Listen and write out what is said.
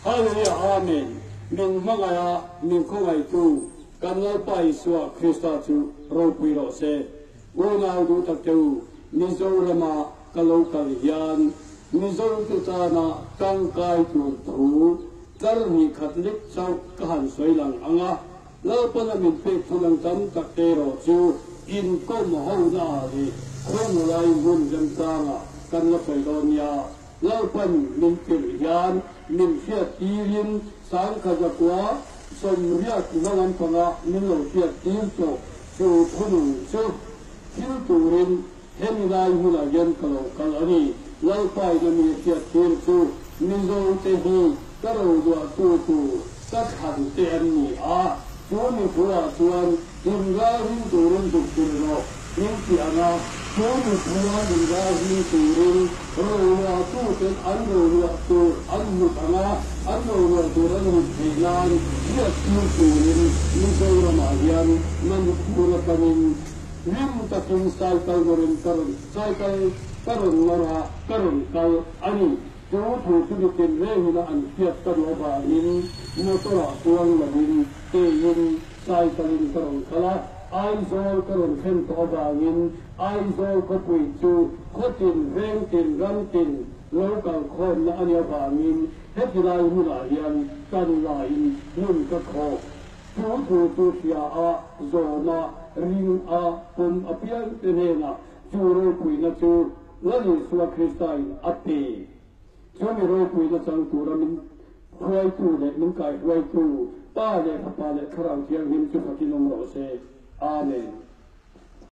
Hallelujah, Amen. Min mangaya min kongai tu kanal pai suwa Krista tu ropiro se. Una du takteu nizorama kalokal hian nizor tu tana kangkai tu tu karni khatlik chau kahan soilang anga lapana min pe thulang tam taktero chu in kom ho na ri khom lai mun jam tanga kan la paidonia lapan min pe hian min fiat tirin sang khajakwa som riat nangan panga min lo fiat tin to chu thunu chu Hiu turin henilai hula yan kalau kalani lalpai na mi fiat tin chu mizo te hi karo dua tu kat han te an ni a chu ni pura tuan hingga hin turun tu kurno ning ti ana chu ni pura hingga hin turun ro tu te an ro tu an mu ana an ro tu ran mu hilan fiat tin turin mizo rama yan man pura panin Lim takin cycle gorin cycle karun mara karun kal ani tu sudikin rehina an fiat karo ba in motora tuang labin teyin cycling karun kala aizol karun khen to ba in aizol ko pui chu khotin rengtin rantin local khon na ania ba in hetilai hula hian kan lain nun ka kho tu sia a zona ring a pum apian tenena churo puina chu lani suwa kristai ati chumi ro puina chang turamin huai tu le min kai huai tu pa le khapa le kharang chiang him chu phakinom ro se amen